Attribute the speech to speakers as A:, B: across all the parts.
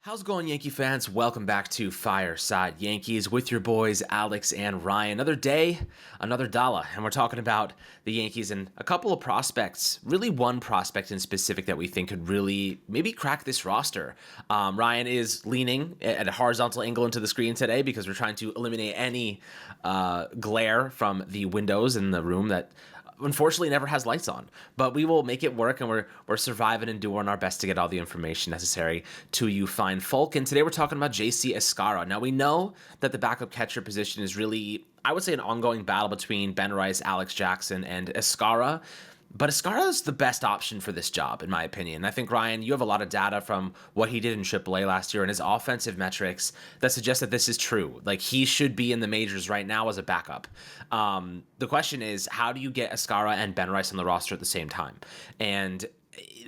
A: How's it going, Yankee fans? Welcome back to Fireside Yankees with your boys Alex and Ryan. Another day, another dollar, and we're talking about the Yankees and a couple of prospects. Really, one prospect in specific that we think could really maybe crack this roster. Ryan is leaning at a horizontal angle into the screen today because we're trying to eliminate any glare from the windows in the room that unfortunately never has lights on, but we will make it work, and we're surviving and doing our best to get all the information necessary to you fine folk. And today we're talking about JC Escarra. Now, we know that the backup catcher position is really, I would say, an ongoing battle between Ben Rice, Alex Jackson, and Escarra. But Escarra is the best option for this job, in my opinion. I think, Ryan, you have a lot of data from what he did in AAA last year and his offensive metrics that suggest that this is true. Like, he should be in the majors right now as a backup. The question is, how do you get Escarra and Ben Rice on the roster at the same time? And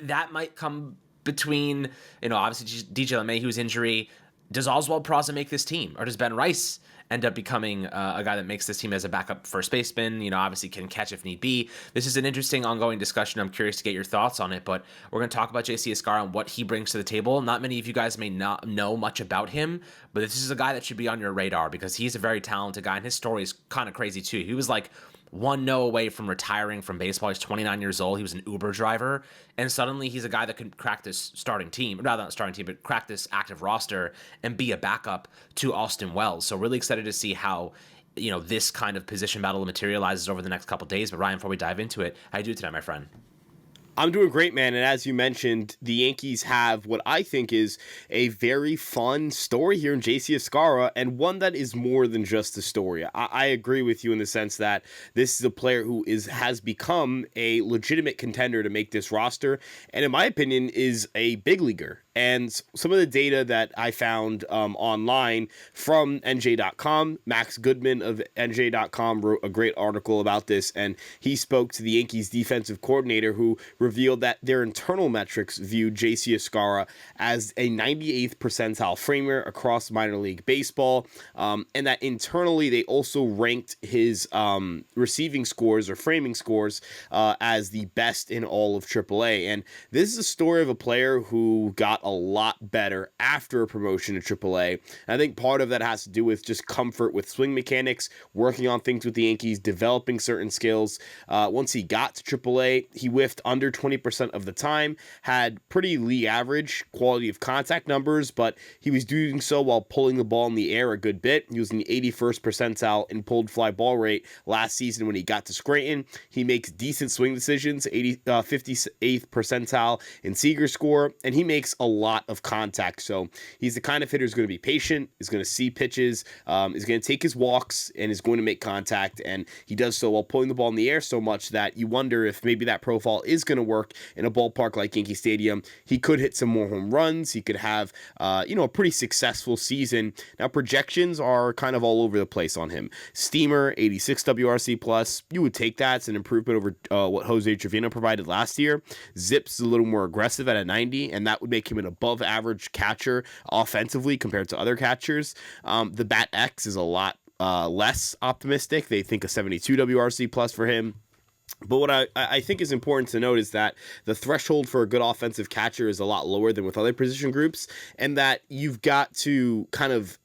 A: that might come between, obviously DJ LeMahieu's injury. Does Oswald Peraza make this team? Or does Ben Rice end up becoming a guy that makes this team as a backup first baseman, obviously can catch if need be? This is an interesting ongoing discussion. I'm curious to get your thoughts on it, but we're going to talk about JC Escarra and what he brings to the table. Not many of you guys may not know much about him, but this is a guy that should be on your radar because he's a very talented guy, and his story is kind of crazy too. He was like 1-0 away from retiring from baseball. He's 29 years old. He was an Uber driver, and suddenly he's a guy that could crack this starting team, rather not starting team, but crack this active roster and be a backup to Austin Wells. So really excited to see how this kind of position battle materializes over the next couple days. But Ryan, before we dive into it, how you do tonight, my friend?
B: I'm doing great, man. And as you mentioned, the Yankees have what I think is a very fun story here in JC Escarra, and one that is more than just a story. I agree with you in the sense that this is a player who has become a legitimate contender to make this roster, and in my opinion is a big leaguer. And some of the data that I found online from NJ.com, Max Goodman of NJ.com wrote a great article about this, and he spoke to the Yankees defensive coordinator who revealed that their internal metrics viewed JC Escarra as a 98th percentile framer across minor league baseball, and that internally they also ranked his receiving scores or framing scores as the best in all of AAA. And this is a story of a player who got a lot better after a promotion to AAA. And I think part of that has to do with just comfort with swing mechanics, working on things with the Yankees, developing certain skills. Once he got to AAA, he whiffed under 20% of the time, had pretty league average quality of contact numbers, but he was doing so while pulling the ball in the air a good bit. He was in the 81st percentile in pulled fly ball rate last season when he got to Scranton. He makes decent swing decisions, 58th percentile in Seager score, and he makes a lot of contact. So he's the kind of hitter who's going to be patient, is going to see pitches, is going to take his walks, and is going to make contact. And he does so while pulling the ball in the air so much that you wonder if maybe that profile is going to work in a ballpark like Yankee Stadium. He could hit some more home runs. He could have, a pretty successful season. Now, projections are kind of all over the place on him. Steamer, 86 WRC plus. You would take that. It's an improvement over what Jose Trevino provided last year. Zips is a little more aggressive at a 90, and that would make him an above average catcher offensively compared to other catchers. The Bat X is a lot less optimistic. They think a 72 WRC plus for him. But what I think is important to note is that the threshold for a good offensive catcher is a lot lower than with other position groups, and that you've got to kind of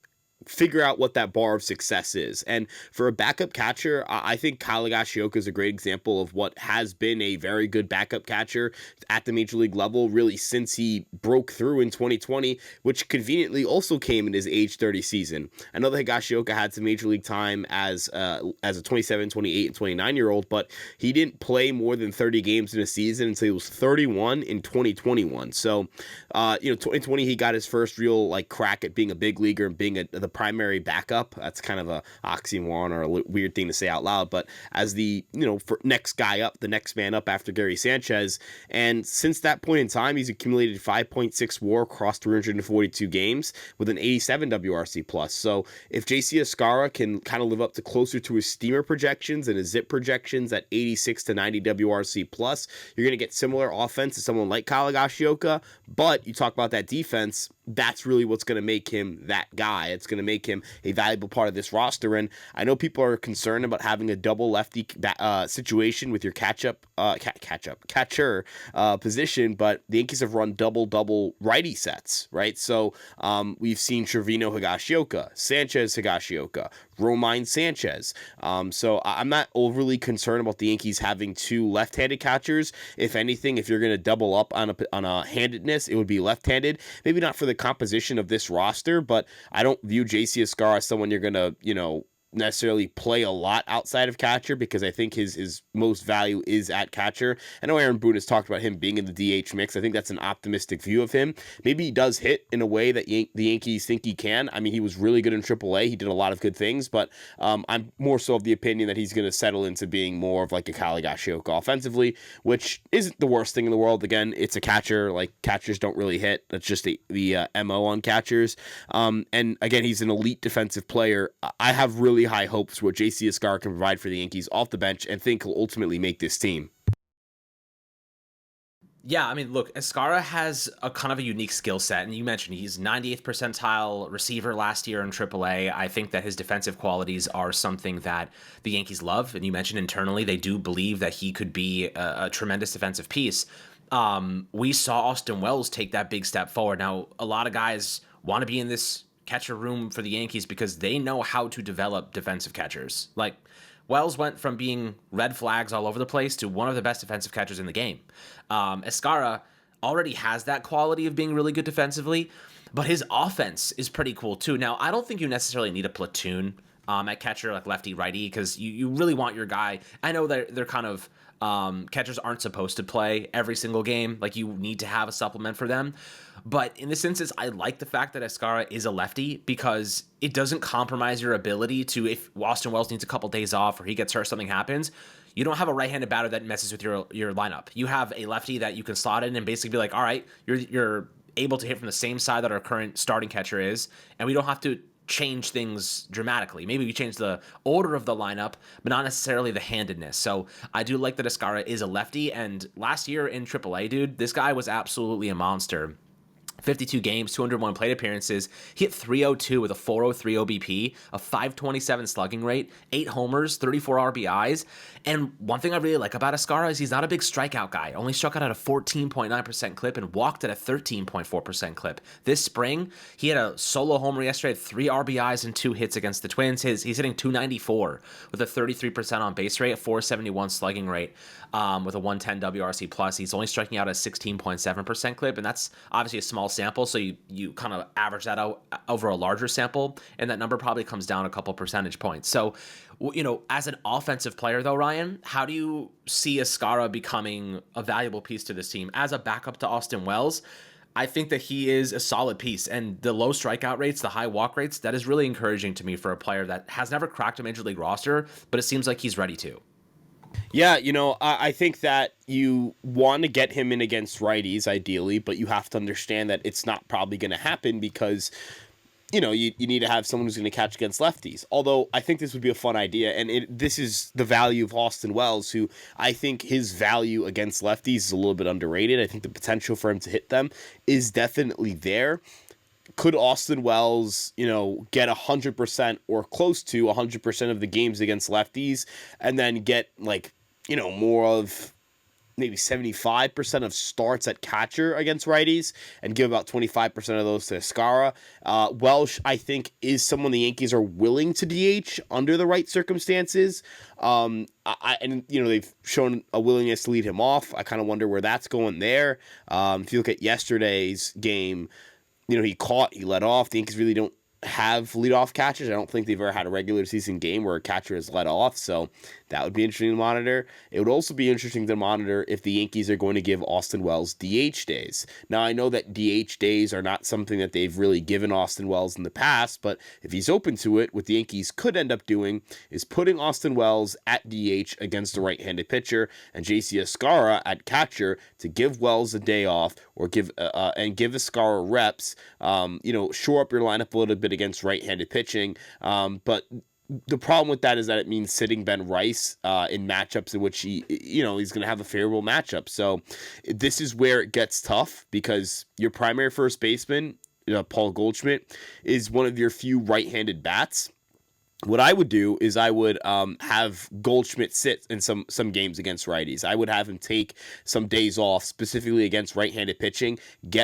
B: figure out what that bar of success is. And for a backup catcher, I think Kyle Higashioka is a great example of what has been a very good backup catcher at the major league level, really since he broke through in 2020, which conveniently also came in his age 30 season. I know that Higashioka had some major league time as a 27, 28, and 29-year-old, but he didn't play more than 30 games in a season until he was 31 in 2021. So, 2020, he got his first real crack at being a big leaguer and being the primary backup. That's kind of a oxymoron or a weird thing to say out loud, but as the for next guy up, the next man up after Gary Sanchez. And since that point in time, he's accumulated 5.6 WAR across 342 games with an 87 WRC plus. So if JC Escarra can kind of live up to closer to his steamer projections and his zip projections at 86 to 90 WRC plus, you're going to get similar offense to someone like Kyle Higashioka. But you talk about that defense. that's really what's going to make him that guy. It's going to make him a valuable part of this roster. And I know people are concerned about having a double lefty situation with your catcher position, but the Yankees have run double righty sets, right? So we've seen Trevino Higashioka, Sanchez Higashioka, Romine Sanchez. So I'm not overly concerned about the Yankees having two left-handed catchers. If anything, if you're going to double up on a handedness, it would be left-handed. Maybe not for the composition of this roster, but I don't view JC Escarra as someone you're going to, necessarily play a lot outside of catcher, because I think his most value is at catcher. I know Aaron Boone has talked about him being in the DH mix. I think that's an optimistic view of him. Maybe he does hit in a way that the Yankees think he can. I mean, he was really good in AAA. He did a lot of good things, but I'm more so of the opinion that he's going to settle into being more of like a Kyle Higashioka offensively, which isn't the worst thing in the world. Again, it's a catcher. Like, catchers don't really hit. That's just the MO on catchers. And again, he's an elite defensive player. I have really high hopes for what JC Escarra can provide for the Yankees off the bench, and think he'll ultimately make this team.
A: Yeah, I mean, look, Escarra has a kind of a unique skill set, and you mentioned he's 98th percentile receiver last year in AAA. I think that his defensive qualities are something that the Yankees love, and you mentioned internally they do believe that he could be a tremendous defensive piece. We saw Austin Wells take that big step forward. Now, a lot of guys want to be in this catcher room for the Yankees because they know how to develop defensive catchers. Like, Wells went from being red flags all over the place to one of the best defensive catchers in the game. Escarra already has that quality of being really good defensively, but his offense is pretty cool too. Now, I don't think you necessarily need a platoon at catcher, like lefty, righty, because you really want your guy. I know that they're kind of catchers aren't supposed to play every single game. Like, you need to have a supplement for them. But in this instance, I like the fact that Escarra is a lefty, because it doesn't compromise your ability to, if Austin Wells needs a couple days off or he gets hurt, something happens, you don't have a right-handed batter that messes with your lineup. You have a lefty that you can slot in and basically be like, all right, you're able to hit from the same side that our current starting catcher is, and we don't have to change things dramatically. Maybe we change the order of the lineup, but not necessarily the handedness. So I do like that Escarra is a lefty, and last year in AAA, dude, this guy was absolutely a monster. 52 games, 201 plate appearances. He hit 302 with a 403 OBP, a 527 slugging rate, 8 homers, 34 RBIs. And one thing I really like about Escarra is he's not a big strikeout guy. Only struck out at a 14.9% clip and walked at a 13.4% clip. This spring, he had a solo homer yesterday, had 3 RBIs and 2 hits against the Twins. He's hitting 294 with a 33% on base rate, a 471 slugging rate, with a 110 WRC plus. He's only striking out at a 16.7% clip, and that's obviously a small sample, so you kind of average that out over a larger sample, and that number probably comes down a couple percentage points. So, as an offensive player though, Ryan, how do you see Escarra becoming a valuable piece to this team as a backup to Austin Wells? I think that he is a solid piece, and the low strikeout rates, the high walk rates, that is really encouraging to me for a player that has never cracked a major league roster, but it seems like he's ready to.
B: Yeah, I think that you want to get him in against righties ideally, but you have to understand that it's not probably going to happen, because you need to have someone who's going to catch against lefties. Although I think this would be a fun idea, and this is the value of Austin Wells, who I think his value against lefties is a little bit underrated. I think the potential for him to hit them is definitely there. Could Austin Wells, get 100% or close to 100% of the games against lefties, and then get more of maybe 75% of starts at catcher against righties, and give about 25% of those to Escarra? Welsh, I think, is someone the Yankees are willing to DH under the right circumstances. They've shown a willingness to lead him off. I kind of wonder where that's going there. If you look at yesterday's game, he let off. The Yankees really don't have leadoff catchers. I don't think they've ever had a regular season game where a catcher has let off, so that would be interesting to monitor. It would also be interesting to monitor if the Yankees are going to give Austin Wells DH days. Now, I know that DH days are not something that they've really given Austin Wells in the past, but if he's open to it, what the Yankees could end up doing is putting Austin Wells at DH against a right-handed pitcher, and JC Escarra at catcher to give Wells a day off, or give Escarra reps. Shore up your lineup a little bit against right-handed pitching, but the problem with that is that it means sitting Ben Rice in matchups in which he's going to have a favorable matchup. So this is where it gets tough, because your primary first baseman, Paul Goldschmidt is one of your few right-handed bats. What I would do is I would have Goldschmidt sit in some games against righties. I would have him take some days off, specifically against right-handed pitching.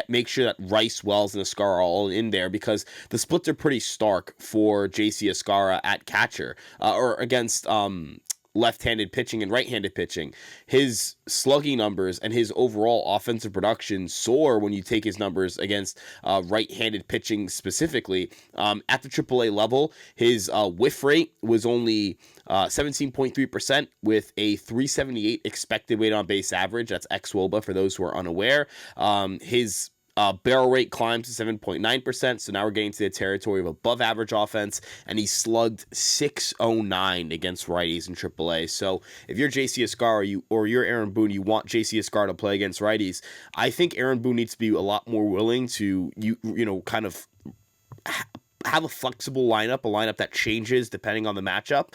B: Make sure that Rice, Wells, and Escarra are all in there, because the splits are pretty stark for JC Escarra at catcher, or against left-handed pitching and right-handed pitching. His slugging numbers and his overall offensive production soar when you take his numbers against right-handed pitching specifically. At the AAA level, his whiff rate was only 17.3% with a 378 expected weight on base average. That's xwOBA for those who are unaware. His barrel rate climbs to 7.9%, so now we're getting to the territory of above average offense, and he slugged 609 against righties in AAA. So if you're JC Escarra or you're Aaron Boone, you want JC Escarra to play against righties. I think Aaron Boone needs to be a lot more willing to kind of have a flexible lineup, a lineup that changes depending on the matchup.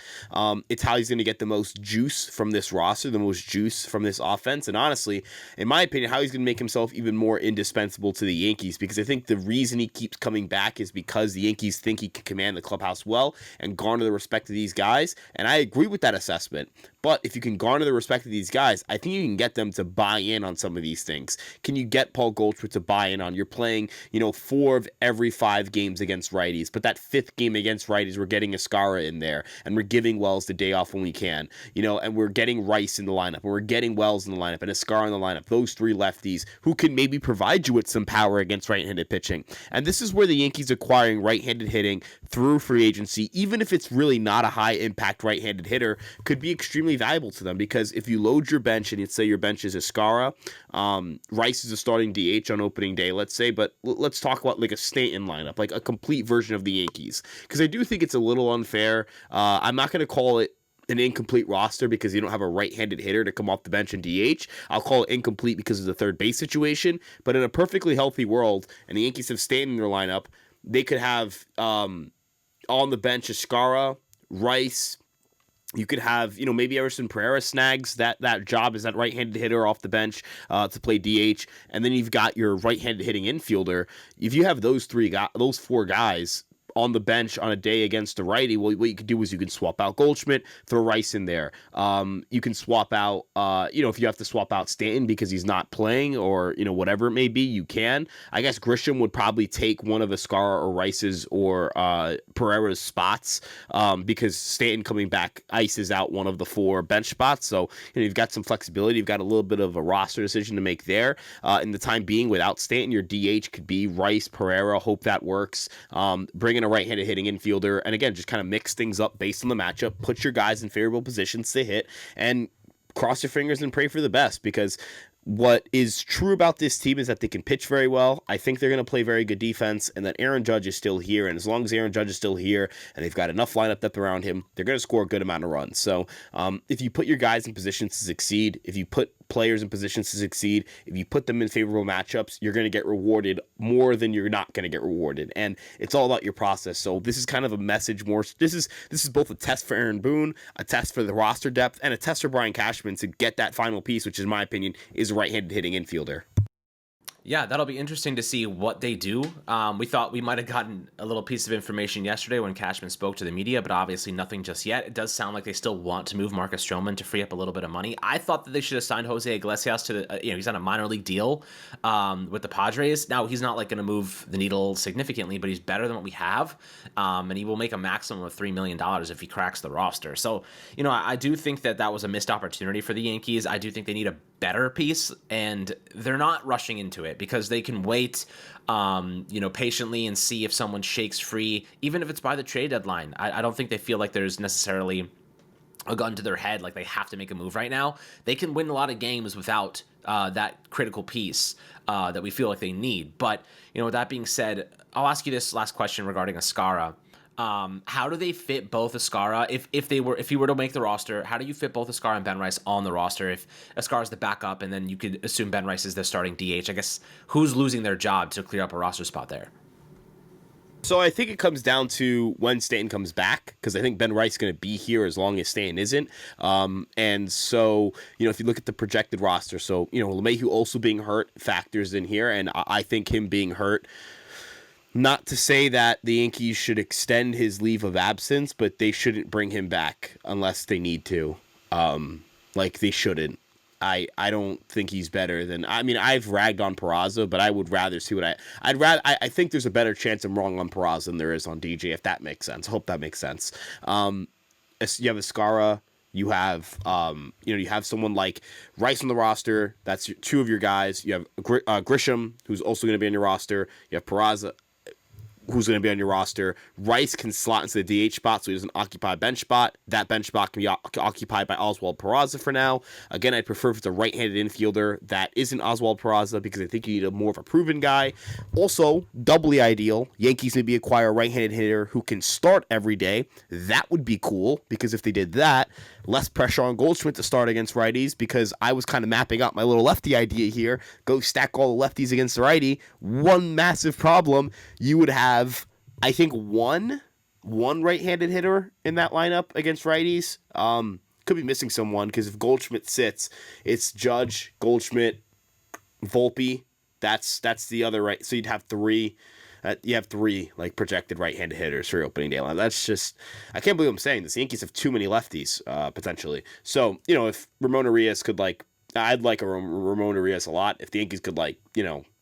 B: It's how he's going to get the most juice from this roster, the most juice from this offense. And honestly, in my opinion, how he's going to make himself even more indispensable to the Yankees, because I think the reason he keeps coming back is because the Yankees think he can command the clubhouse well and garner the respect of these guys. And I agree with that assessment. But if you can garner the respect of these guys, I think you can get them to buy in on some of these things. Can you get Paul Goldschmidt to buy in on, you're playing, 4 of every 5 games against righties, but that 5th game against righties, we're getting Escarra in there, and we're giving Wells the day off when we can, and we're getting Rice in the lineup, and we're getting Wells in the lineup, and Escarra in the lineup, those 3 lefties who can maybe provide you with some power against right-handed pitching. And this is where the Yankees acquiring right-handed hitting through free agency, even if it's really not a high-impact right-handed hitter, could be extremely valuable to them, because if you load your bench and you'd say your bench is Escarra, Rice is a starting DH on opening day, let's say, but let's talk about like a Stanton lineup, like a complete version of the Yankees, because I do think it's a little unfair. I'm not going to call it an incomplete roster because you don't have a right-handed hitter to come off the bench and DH. I'll call it incomplete because of the third base situation, but in a perfectly healthy world, and the Yankees have Stanton in their lineup, they could have on the bench Escarra, Rice. You could have, maybe Everson Pereira snags that job as that right-handed hitter off the bench to play DH, and then you've got your right-handed hitting infielder. If you have those 4 guys on the bench on a day against a righty, well, what you could do is you can swap out Goldschmidt, throw Rice in there. You can swap out, if you have to swap out Stanton because he's not playing or, whatever it may be, you can. I guess Grisham would probably take one of Escarra or Rice's or Pereira's spots because Stanton coming back ices out one of the 4 bench spots. So, you've got some flexibility. You've got a little bit of a roster decision to make there. In the time being, without Stanton, your DH could be Rice, Pereira. Hope that works. Bring in a right-handed hitting infielder, and again, just kind of mix things up based on the matchup, put your guys in favorable positions to hit, and cross your fingers and pray for the best, because what is true about this team is that they can pitch very well. I think they're going to play very good defense, and that Aaron Judge is still here, and as long as Aaron Judge is still here and they've got enough lineup depth around him, they're going to score a good amount of runs. So if you put your guys in positions to succeed, if you put players in positions to succeed, if you put them in favorable matchups, you're going to get rewarded more than you're not going to get rewarded, and it's all about your process. So this is kind of a message more. This is both a test for Aaron Boone, a test for the roster depth, and a test for Brian Cashman to get that final piece, which in my opinion is a right-handed hitting infielder.
A: Yeah, that'll be interesting to see what they do. We thought we might have gotten a little piece of information yesterday when Cashman spoke to the media, but obviously nothing just yet. It does sound like they still want to move Marcus Stroman to free up a little bit of money. I thought that they should have signed Jose Iglesias to the, he's on a minor league deal with the Padres. Now, he's not like going to move the needle significantly, but he's better than what we have, and he will make a maximum of $3 million if he cracks the roster. So, I do think that was a missed opportunity for the Yankees. I do think they need a better piece, and they're not rushing into it because they can wait, patiently and see if someone shakes free, even if it's by the trade deadline. I don't think they feel like there's necessarily a gun to their head, like they have to make a move right now. They can win a lot of games without that critical piece that we feel like they need. But, with that being said, I'll ask you this last question regarding Escarra. How do they fit both Escarra? If he were to make the roster, how do you fit both Escarra and Ben Rice on the roster? If Escarra's the backup, and then you could assume Ben Rice is the starting DH, I guess who's losing their job to clear up a roster spot there?
B: So I think it comes down to when Stanton comes back, because I think Ben Rice is going to be here as long as Stanton isn't. And so, if you look at the projected roster, so, LeMahieu also being hurt factors in here, and I think him being hurt Not to say that the Yankees should extend his leave of absence, but they shouldn't bring him back unless they need to. Like they shouldn't. I don't think he's better than. I mean, I've ragged on Peraza, but I would rather see what I'd rather. I think there's a better chance I'm wrong on Peraza than there is on DJ. If that makes sense. I hope that makes sense. You have Escarra. You have, you have someone like Rice on the roster. That's two of your guys. You have Grisham, who's also going to be on your roster. You have Peraza, who's going to be on your roster. Rice can slot into the DH spot, so he doesn't occupy a bench spot. That bench spot can be occupied by Oswald Peraza for now. Again, I'd prefer if it's a right-handed infielder that isn't Oswald Peraza, because I think you need a more of a proven guy. Also, doubly ideal, Yankees maybe acquire a right-handed hitter who can start every day. That would be cool, because if they did that, less pressure on Goldschmidt to start against righties, because I was kind of mapping out my little lefty idea here. Go stack all the lefties against the righty. One massive problem, you would have, I think, one right-handed hitter in that lineup against righties. Could be missing someone, because if Goldschmidt sits, it's Judge, Goldschmidt, Volpe. That's the other right. So you'd have three. You have three like projected right-handed hitters for your opening day line. That's just, I can't believe I'm saying this. The Yankees have too many lefties potentially. So if Ramon Urias could I'd like a Ramon Urias a lot. If the Yankees could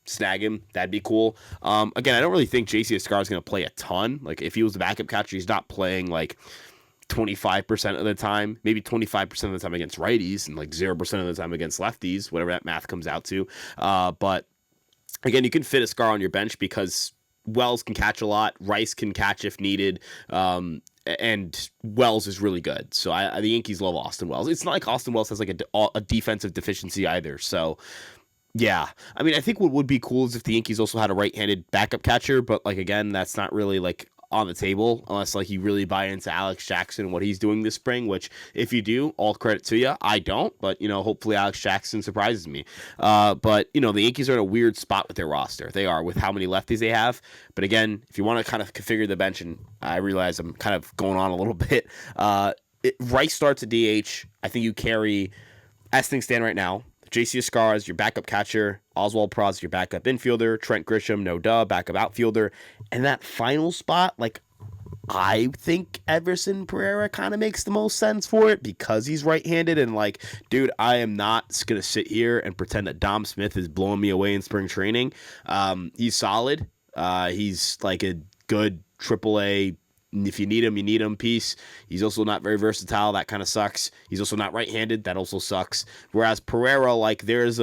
B: snag him, that'd be cool. Again, I don't really think JC Escarra is going to play a ton. Like if he was the backup catcher, he's not playing 25% of the time, maybe 25% of the time against righties, and 0% of the time against lefties, whatever that math comes out to. But again, you can fit Escarra on your bench because Wells can catch a lot, Rice can catch if needed, and Wells is really good. So the Yankees love Austin Wells. It's not like Austin Wells has a defensive deficiency either. So yeah, I mean, I think what would be cool is if the Yankees also had a right-handed backup catcher, but again, that's not really on the table unless you really buy into Alex Jackson and what he's doing this spring, which if you do, all credit to you. I don't, but hopefully Alex Jackson surprises me. But the Yankees are in a weird spot with their roster. They are, with how many lefties they have. But again, if you want to kind of configure the bench, and I realize I'm kind of going on a little bit, Rice starts at DH. I think you carry, as things stand right now, JC Escarra is your backup catcher, Oswald Peraza your backup infielder, Trent Grisham, no duh, backup outfielder, and that final spot, I think Everson Pereira kind of makes the most sense for it because he's right-handed, and dude, I am not gonna sit here and pretend that Dom Smith is blowing me away in spring training. He's solid. He's a good AAA. If you need him piece. He's also not very versatile. That kind of sucks. He's also not right-handed. That also sucks. Whereas Pereira, there's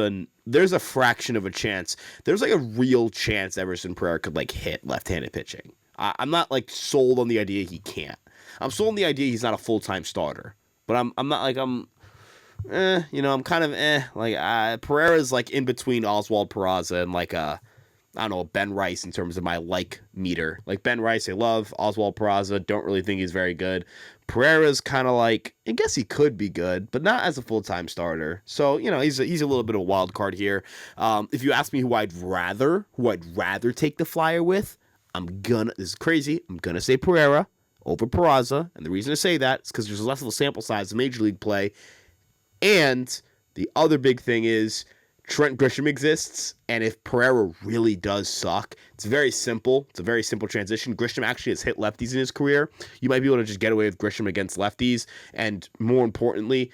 B: a fraction of a chance. There's a real chance Everson Pereira could hit left-handed pitching. I'm not sold on the idea he can't. I'm sold on the idea he's not a full-time starter. But I'm not I'm kind of Pereira's in between Oswald Peraza and I don't know, Ben Rice in terms of my meter. Ben Rice, I love. Oswald Peraza, don't really think he's very good. Pereira's kind of I guess he could be good, but not as a full-time starter. So, he's a little bit of a wild card here. If you ask me who I'd rather take the flyer with, this is crazy, I'm going to say Pereira over Peraza. And the reason I say that is because there's less of a sample size of Major League play. And the other big thing is, Trent Grisham exists, and if Pereira really does suck, it's very simple. It's a very simple transition. Grisham actually has hit lefties in his career. You might be able to just get away with Grisham against lefties, and more importantly,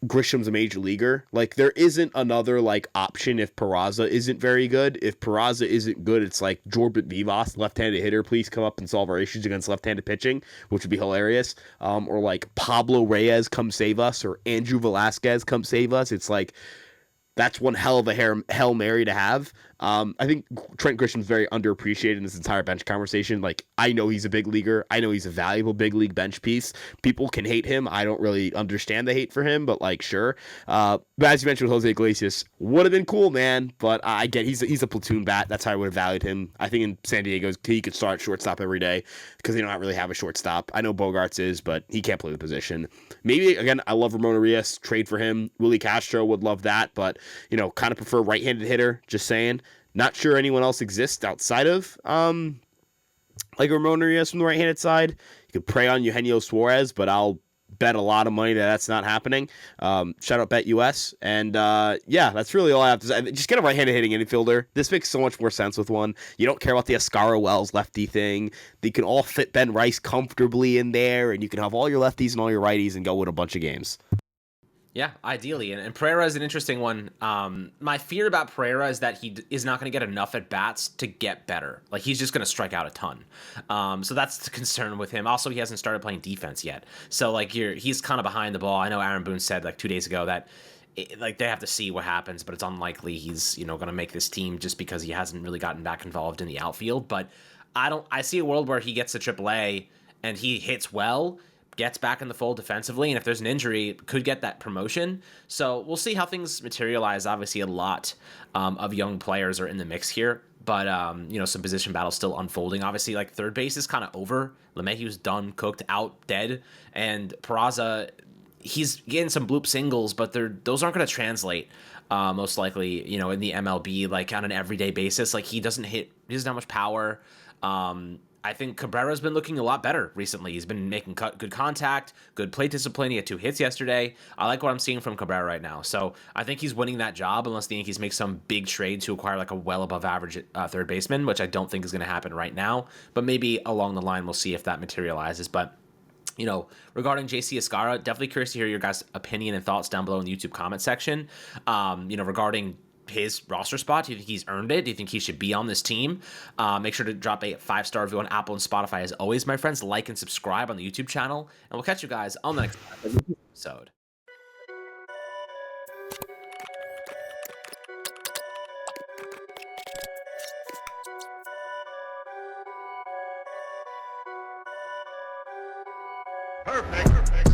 B: Grisham's a major leaguer. There isn't another option if Peraza isn't very good. If Peraza isn't good, it's Jorbit Vivas, left-handed hitter, please come up and solve our issues against left-handed pitching, which would be hilarious. Or Pablo Reyes, come save us, or Andrew Velasquez, come save us. It's that's one hell of a Hail Mary to have. I think Trent Grisham's very underappreciated in this entire bench conversation. I know he's a big leaguer. I know he's a valuable big league bench piece. People can hate him. I don't really understand the hate for him, but sure. But as you mentioned with Jose Iglesias, would have been cool, man. But I get he's a platoon bat. That's how I would have valued him. I think in San Diego, he could start shortstop every day because they don't really have a shortstop. I know Bogarts is, but he can't play the position. Maybe, again, I love Ramon Urias. Trade for him. Willie Castro would love that, but, kind of prefer right-handed hitter. Just saying. Not sure anyone else exists outside of Ramon Urias from the right-handed side. You could prey on Eugenio Suarez, but I'll bet a lot of money that that's not happening. Shout out BetUS. And yeah, that's really all I have to say. Just get a right-handed hitting infielder. This makes so much more sense with one. You don't care about the Escarra Wells lefty thing. They can all fit Ben Rice comfortably in there, and you can have all your lefties and all your righties and go win a bunch of games.
A: Yeah, ideally. And Pereira is an interesting one. My fear about Pereira is that he is not going to get enough at bats to get better. Like, he's just going to strike out a ton. So that's the concern with him. Also, he hasn't started playing defense yet. So, like, he's kind of behind the ball. I know Aaron Boone said, like, 2 days ago that, they have to see what happens, but it's unlikely he's, going to make this team just because he hasn't really gotten back involved in the outfield. But I see a world where he gets to AAA and he hits well, gets back in the fold defensively, and if there's an injury, could get that promotion. So we'll see how things materialize. Obviously, a lot of young players are in the mix here, but some position battles still unfolding. Obviously, like, third base is kind of over. LeMahieu's done, cooked, out, dead, and Peraza, he's getting some bloop singles, but those aren't going to translate most likely, in the MLB, like, on an everyday basis. Like, he doesn't have much power. I think Cabrera's been looking a lot better recently. He's been making good contact, good plate discipline. He had 2 hits yesterday. I like what I'm seeing from Cabrera right now. So I think he's winning that job unless the Yankees make some big trade to acquire, like, a well above average third baseman, which I don't think is going to happen right now. But maybe along the line, we'll see if that materializes. But regarding JC Escarra, definitely curious to hear your guys' opinion and thoughts down below in the YouTube comment section. Regarding his roster spot, do you think he's earned it? Do you think he should be on this team? Make sure to drop a 5-star review on Apple and Spotify. As always, my friends, like and subscribe on the YouTube channel, and we'll catch you guys on the next episode.
C: Perfect.